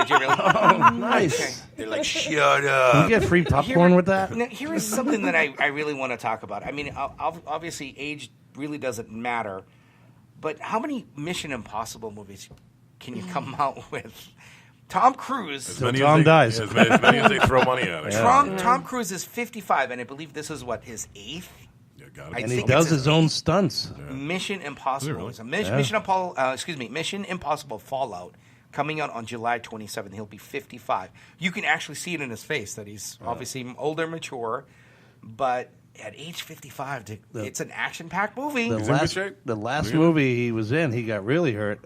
Did you really? Oh, nice. Okay. They're like, shut up. Can you get free popcorn with that? Now, here is something that I really want to talk about. I mean, obviously, age really doesn't matter, but how many Mission Impossible movies can you come out with? Tom Cruise. As many Tom dies. As many as they throw money at it. Tom Cruise is 55, and I believe this is his 8th. Yeah, got I it. And he think does it's his own stunts. Mission Impossible. Is it really? Mission Impossible Fallout coming out on July 27th. He'll be 55. You can actually see it in his face that he's obviously older, mature, but at age 55, it's an action-packed movie. The last movie he was in, he got really hurt.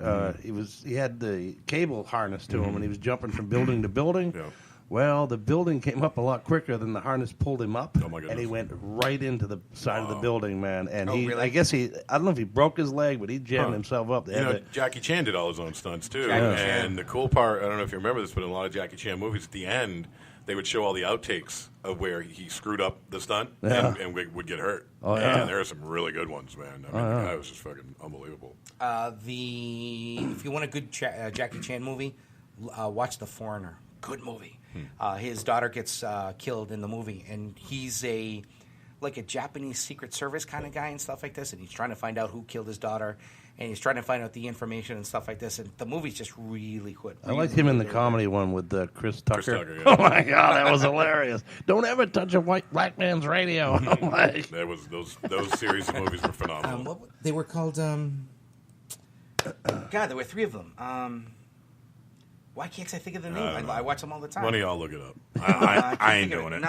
He had the cable harness to him, and he was jumping from building to building. Yeah. Well, the building came up a lot quicker than the harness pulled him up, Oh, my goodness. and he went right into the side of the building, man. And really? I guess I don't know if he broke his leg, but he jammed himself up. You know, Jackie Chan did all his own stunts, too. Jackie Chan. And the cool part, I don't know if you remember this, but in a lot of Jackie Chan movies, at the end, they would show all the outtakes of where he screwed up the stunt and would get hurt. Oh, yeah. And there are some really good ones, man. I mean, the guy was just fucking unbelievable. If you want a good Jackie Chan movie, watch The Foreigner. Good movie. His daughter gets killed in the movie, and he's like a Japanese Secret Service kind of guy and stuff like this, and he's trying to find out who killed his daughter, and he's trying to find out the information and stuff like this, and the movie's just really good. I liked him in the comedy one with Chris Tucker. Chris Tucker, yeah. Oh, my God, that was hilarious. Don't ever touch a black man's radio. I'm like, That was those series of movies were phenomenal. They were called, God, there were 3 of them. Why can't I think of the name? I watch them all the time. Why don't y'all look it up? I ain't doing it.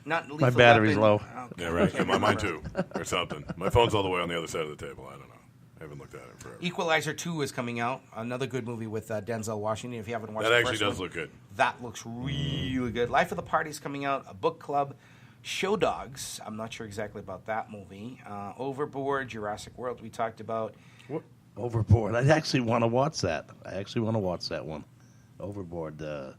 Not my battery's low. Yeah, right. Yeah, mine too, or something. My phone's all the way on the other side of the table. I don't know. I haven't looked at it forever. Equalizer 2 is coming out. Another good movie with Denzel Washington. If you haven't watched That the actually first does one, look good. That looks really good. Life of the Party is coming out. A book club. Show Dogs. I'm not sure exactly about that movie. Overboard. Jurassic World. We talked about. What? Overboard. I actually want to watch that. One. Overboard. Oh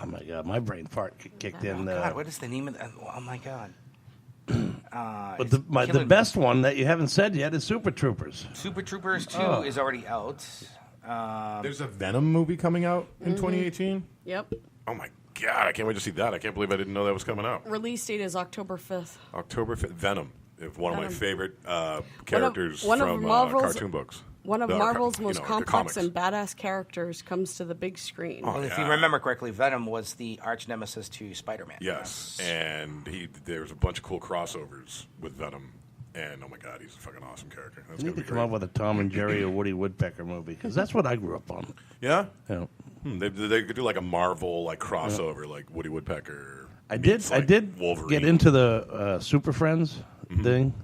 my God, my brain fart kicked in. God, what is the name of that? Oh my God. But the best one that you haven't said yet is Super Troopers. Super Troopers 2 is already out. There's a Venom movie coming out in 2018. Yep. Oh my God, I can't wait to see that. I can't believe I didn't know that was coming out. Release date is October 5th. October 5th. Venom. One of my favorite characters one of from Marvel's- cartoon books. One of Marvel's most the complex comics. and badass characters comes to the big screen. Well, if you remember correctly, Venom was the arch nemesis to Spider-Man. Yes, and there's a bunch of cool crossovers with Venom, and oh my God, he's a fucking awesome character. That's You gonna need be to come great. up with a Tom and Jerry or Woody Woodpecker movie because that's what I grew up on. Yeah? Yeah. They could do like a Marvel crossover, like Woody Woodpecker. I meets, did Wolverine. get into the Super Friends thing.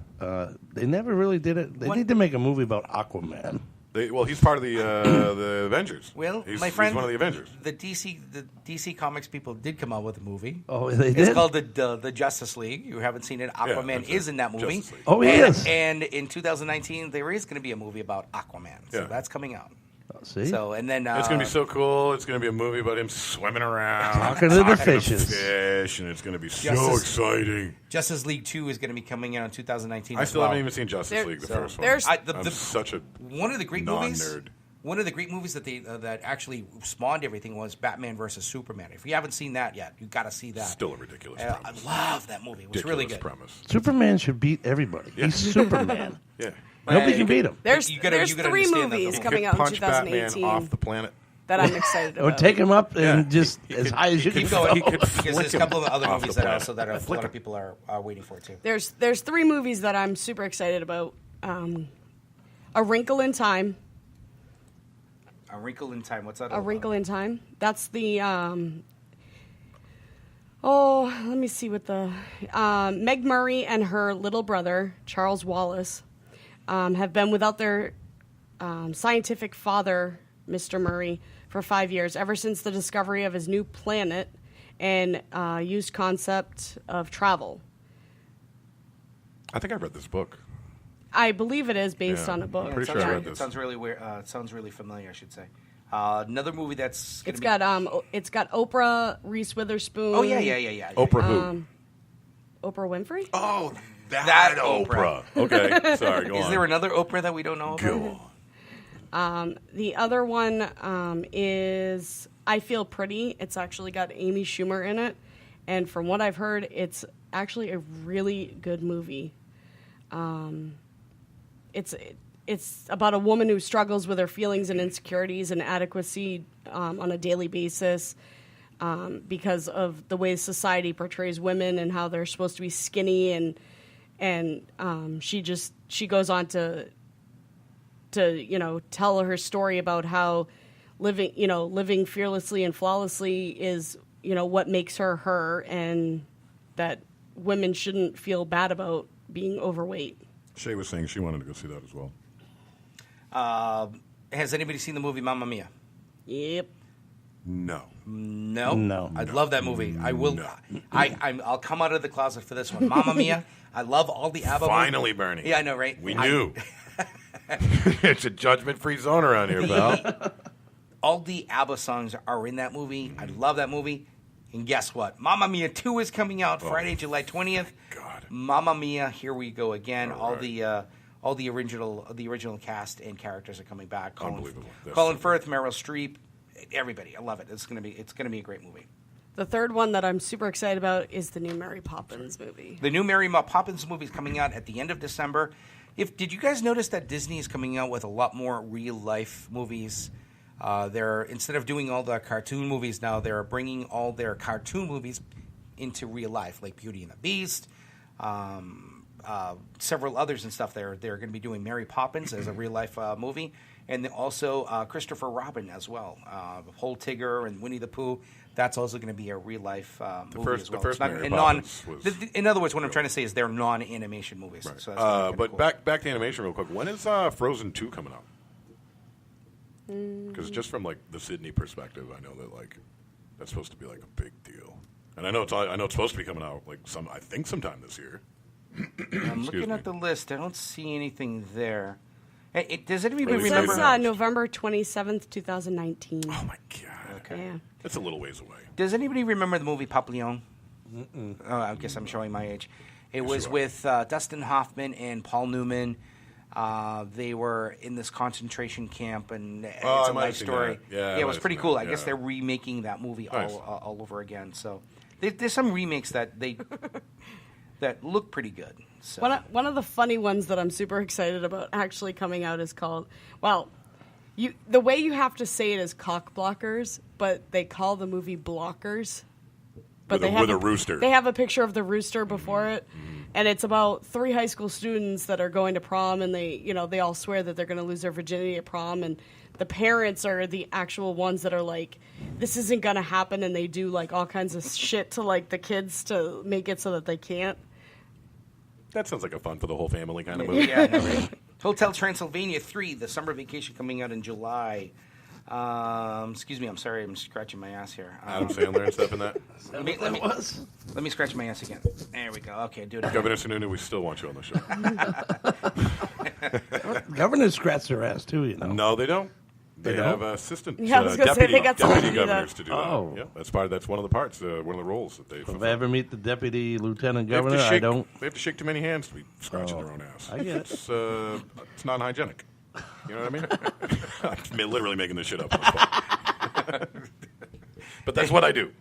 They never really did it. They need to make a movie about Aquaman. He's part of the Avengers. Well, he's my friend, one of the Avengers. The DC Comics people did come out with a movie. Oh, they It's did? called the Justice League. You haven't seen it. Aquaman that's is it. in that movie. Justice League. Oh, he is. And in 2019, there is going to be a movie about Aquaman. So Yeah. that's coming out. See? So and then It's going to be so cool. It's going to be a movie about him swimming around. Talking to the fishes. Fish, and it's going to be so Justice- exciting. Justice League 2 is going to be coming out in 2019. I as still well. haven't even seen Justice League, the first one. there's- I'm such a One of the great movies. non-nerd. One of the great movies that that actually spawned everything was Batman versus Superman. If you haven't seen that yet, you got to see that. Still a ridiculous I premise. love that movie. It was Ridiculous really good. premise. Superman should beat everybody. He's Superman. Yeah. Nobody can beat him. There's You gotta 3 understand that movies the- coming out in Punch Batman 2018 off the planet. that I'm excited Or about. take him up and just He as could- high as you he can could go. go- he could Because flick there's a him couple of other off movies the that planet. also that a lot of people are waiting for too. There's 3 movies that I'm super excited about. A Wrinkle in Time. A Wrinkle in Time. What's that? A Wrinkle in Time. That's the. Let me see what the. Meg Murray and her little brother Charles Wallace have been without their scientific father, Mr. Murray, for 5 years, ever since the discovery of his new planet and used concept of travel. I think I read this book. I believe it is based Yeah. on a book. Pretty it sure sounds, I read it this. sounds really weird. It sounds really familiar, I should say. Another movie that's gonna It's got Oprah, Reese Witherspoon. Oh yeah. Oprah who? Oprah Winfrey. Oh, That Oprah. Okay, sorry, go on. Is there another Oprah that we don't know about? Go on. The other one is I Feel Pretty. It's actually got Amy Schumer in it. And from what I've heard, it's actually a really good movie. It's about a woman who struggles with her feelings and insecurities and inadequacy on a daily basis because of the way society portrays women and how they're supposed to be skinny, and she goes on to tell her story about how living fearlessly and flawlessly is what makes her her, and that women shouldn't feel bad about being overweight. Shay was saying she wanted to go see that as well. Has anybody seen the movie Mamma Mia? Yep. No. No. I love that movie. I will. No. I'll come out of the closet for this one. Mamma Mia. I love all the ABBA. Finally, Bernie. Yeah, I know, right? We knew. It's a judgment-free zone around here, pal. All the ABBA songs are in that movie. I love that movie. And guess what? Mamma Mia 2 is coming out Friday, July 20th. God. Mamma Mia, here we go again. All right. All the original cast and characters are coming back. Unbelievable. Colin Firth, Meryl Streep, everybody. I love it. It's gonna be a great movie. The third one that I'm super excited about is the new Mary Poppins movie. The new Mary Poppins movie is coming out at the end of December. Did you guys notice that Disney is coming out with a lot more real life movies? They're instead of doing all the cartoon movies now, they're bringing all their cartoon movies into real life, like Beauty and the Beast, several others and stuff. They're going to be doing Mary Poppins as a real life movie, and then also Christopher Robin as well. Whole Tigger and Winnie the Pooh. That's also going to be a real life movie as well. The first Mary Poppins was... In other words, what I'm trying to say is they're non-animation movies. Right. So that's but cool. back to animation real quick. When is Frozen 2 coming out? Because just from like the Sydney perspective, I know that like that's supposed to be like a big deal, and I know it's supposed to be coming out like sometime this year. I'm looking at the list. I don't see anything there. Does anybody Really? It remember? says November 27th, 2019. Oh my god! Okay. Yeah. That's a little ways away. Does anybody remember the movie Papillon? Oh, I guess I'm showing my age. It was with Dustin Hoffman and Paul Newman. They were in this concentration camp, and it's a life story. Yeah, it was pretty cool. I guess yeah. they're remaking that movie Nice. all over again. So there's some remakes that that look pretty good. So. One of the funny ones that I'm super excited about actually coming out is called, the way you have to say it is Cock Blockers, but they call the movie Blockers. But With a rooster. They have a picture of the rooster before it, and it's about 3 high school students that are going to prom, and they all swear that they're going to lose their virginity at prom, and the parents are the actual ones that are like, this isn't going to happen, and they do like all kinds of shit to like the kids to make it so that they can't. That sounds like a fun for the whole family kind of movie. Yeah, no, really. Hotel Transylvania 3, the summer vacation coming out in July. Excuse me, I'm sorry, I'm scratching my ass here. Adam Sandler and stuff in that. Let me scratch my ass again. There we go. Okay, do it again. Governor Sununu, we still want you on the show. Governors scratch their ass too, you know. No, they don't. They They have don't? assistant Yeah, I was gonna say they got somebody deputy to do governors that. to do that. Oh. Yeah, that's one of the parts, one of the roles that they If fulfill. I ever meet the deputy lieutenant They have to governor, I shake- don't. They have to shake too many hands to be scratching their own ass. I get it. It's not hygienic. You know what I mean? I'm literally making this shit up. On the spot. But that's what I do.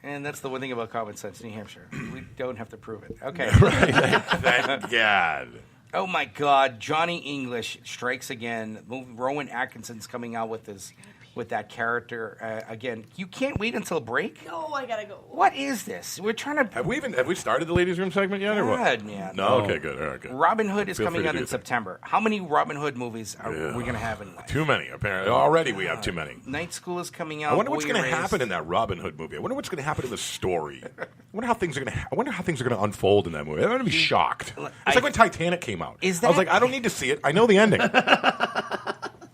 And that's the one thing about common sense, New Hampshire. We don't have to prove it. Okay. Thank God. Oh my God, Johnny English strikes again. Rowan Atkinson's coming out with that character again. You can't wait until break. No, I gotta go. What is this? We're trying to. Have we started the ladies' room segment yet, or what? God, man. No. Okay. Good. All right. Good. Robin Hood is Feel free coming to out do in your thing. September. How many Robin Hood movies are we going to have in life? Too many, apparently. Already we have too many. Night School is coming out. I wonder what's going to Warrior happen Race. in that Robin Hood movie. I wonder what's going to happen in the story. I wonder how things are going to unfold in that movie. I'm going to be shocked. It's like when Titanic came out. I was like, I don't need to see it. I know the ending.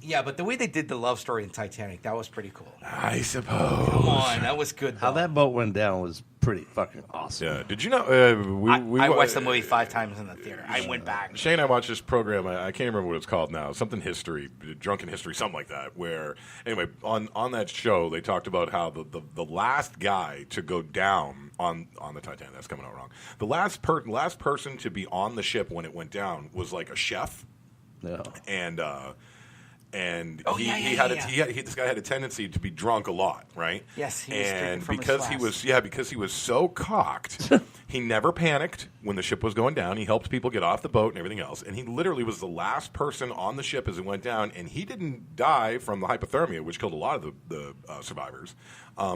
Yeah, but the way they did the love story in Titanic, that was pretty cool. I suppose. Come on, that was good. How though. that boat went down was pretty fucking awesome. Yeah. Did you know? I watched the movie 5 times in the theater. I went back. Shane and I watched this program. I can't remember what it's called now. Something history, drunken history, something like that. Where anyway, on that show, they talked about how the last guy to go down on the Titanic. That's coming out wrong. The last person to be on the ship when it went down was like a chef. Yeah. And this guy had a tendency to be drunk a lot, right? Yes, he was drinking and from because his because he was so cocked, he never panicked when the ship was going down. He helped people get off the boat and everything else. And he literally was the last person on the ship as it went down. And he didn't die from the hypothermia, which killed a lot of the survivors,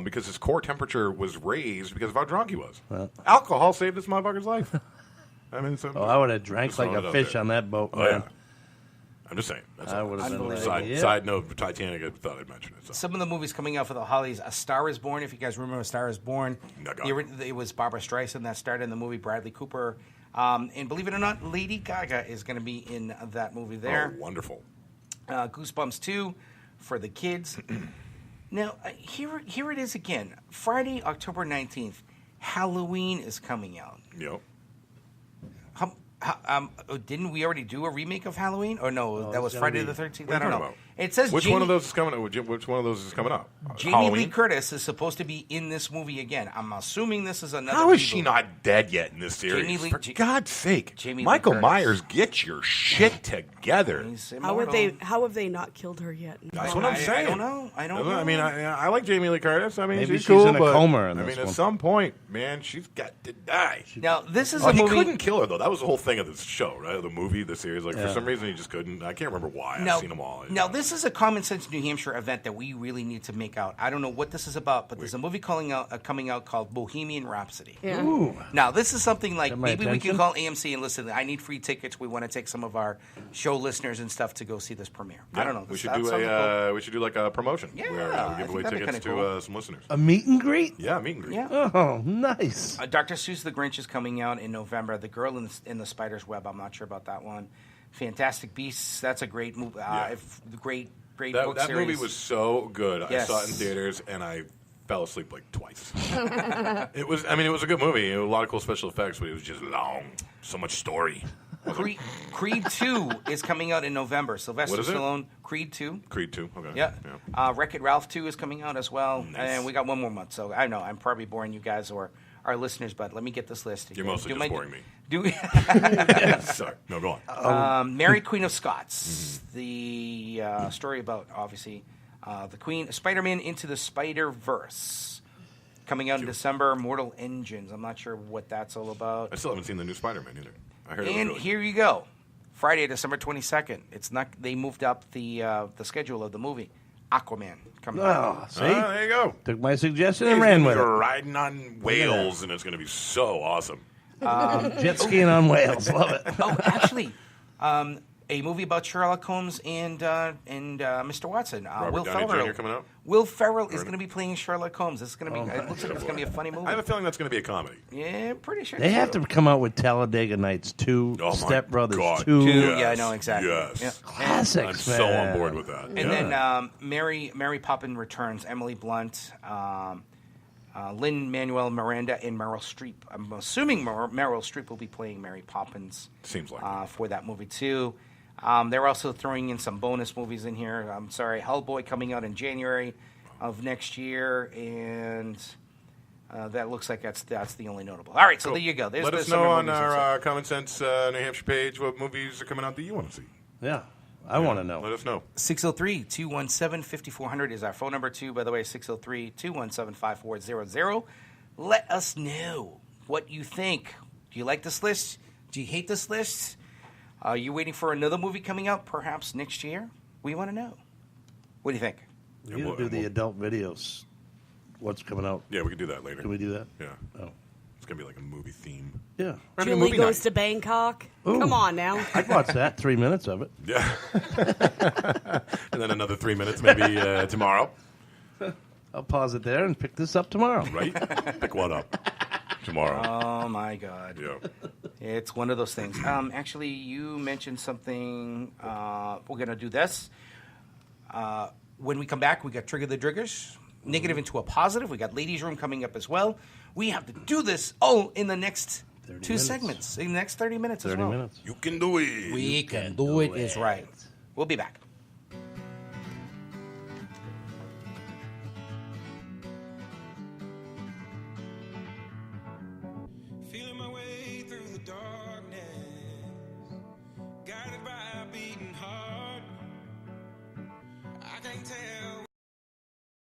because his core temperature was raised because of how drunk he was. Alcohol saved this motherfucker's life. I mean, I would have drank like a fish on that boat. Oh, yeah. I'm just saying. That's I would have been side note for Titanic. I thought I'd mention it. So. Some of the movies coming out for the holidays. A Star is Born. If you guys remember, A Star is Born. It was Barbara Streisand that starred in the movie. Bradley Cooper, and believe it or not, Lady Gaga is going to be in that movie. There. Oh, wonderful. Goosebumps 2 for the kids. Now here it is again. Friday, October 19th. Halloween is coming out. Yep. Didn't we already do a remake of Halloween? Or no, that was Friday the 13th? I don't know. About? It says which one of those is coming up? Which one of those is coming up? Jamie Halloween? Lee Curtis is supposed to be in this movie again. I'm assuming this is another. How is she not dead yet in this series? For God's sake, Michael Myers, get your shit together. How have they not killed her yet? That's what I'm saying. I don't know. I mean, I like Jamie Lee Curtis. I mean, maybe she's cool, in a but coma in I this mean, one. at some point, man, she's got to die. Now, this is a he movie. couldn't kill her though. That was the whole thing of this show, right? The movie, the series. Like for some reason, he just couldn't. I can't remember why. I've seen them all. Now, this is a Common Sense New Hampshire event that we really need to make out. I don't know what this is about, but there's a movie coming out called Bohemian Rhapsody. Yeah. Ooh. Now, this is something like maybe we can attention? call AMC and listen. I need free tickets. We want to take some of our show listeners and stuff to go see this premiere. I don't know. We should do like a promotion where we I give think away that'd be tickets kinda to cool. some listeners. A meet and greet? Yeah, meet and greet. Yeah. Oh, nice. Dr. Seuss the Grinch is coming out in November. The Girl in the Spider's Web. I'm not sure about that one. Fantastic Beasts. That's a great movie. Great book That series. movie was so good. Yes. I saw it in theaters and I fell asleep like twice. It was a good movie. A lot of cool special effects, but it was just long. So much story. Creed 2 is coming out in November. Sylvester What is it? Stallone. Creed 2. Creed 2. Okay. Yeah. Wreck-It Ralph 2 is coming out as well. Nice. And we got one more month. So I know I'm probably boring you guys or our listeners, but let me get this list. You're mostly just boring me. Sorry. No, go on. Mary Queen of Scots. The story about, obviously, the Queen, Spider-Man Into the Spider-Verse. Coming out in December. Mortal Engines. I'm not sure what that's all about. I still haven't seen the new Spider-Man either. I heard it was And really here you go. Friday, December 22nd. It's not. They moved up the schedule of the movie. Aquaman coming out. Oh, see? there you go. Took my suggestion He's and ran gonna with be it. riding on whales, and it's going to be so awesome. Jet skiing on whales. Love it. Oh, actually, a movie about Sherlock Holmes and Mr. Watson. Robert Downey Jr. coming out? Will Ferrell is going to be playing Sherlock Holmes. This is going to be. It looks like it's going to be a funny movie. I have a feeling that's going to be a comedy. Yeah, pretty sure. They have to come out with Talladega Nights 2, Oh, my Step Brothers God. 2. Yes. Yeah, I know exactly. Yes. Yeah. Classics, I'm man. so on board with that. And then Mary Poppins Returns. Emily Blunt. Lin-Manuel Miranda and Meryl Streep. I'm assuming Meryl Streep will be playing Mary Poppins. Seems like for that movie too. They're also throwing in some bonus movies in here. I'm sorry, Hellboy coming out in January of next year, and that looks like that's the only notable. All right, so Cool. there you go. Let us know on our Common Sense New Hampshire page what movies are coming out that you want to see. Yeah, I want to know. Let us know. 603-217-5400 is our phone number too. By the way, 603-217-5400. Let us know what you think. Do you like this list? Do you hate this list? Are you waiting for another movie coming out perhaps next year? We want to know. What do you think? We need to do the adult videos. What's coming out? Yeah, we can do that later. Can we do that? Yeah. Oh. It's going to be like a movie theme. Yeah. Julie goes to Bangkok. Ooh. Come on now. I'd watch that. 3 minutes of it. Yeah. And then another 3 minutes maybe tomorrow. I'll pause it there and pick this up tomorrow. Right? Pick one up tomorrow. Oh, my God. Yeah. It's one of those things. Actually, you mentioned something. We're going to do this. When we come back, we got Trigger the Driggers. Negative into a positive. We got Ladies' Room coming up as well. We have to do this all in the next 2 segments. In the next 30 minutes as well. 30 minutes. You can do it. We can do it is right. We'll be back. Feeling my way through the darkness, guided by a beating heart. and tell.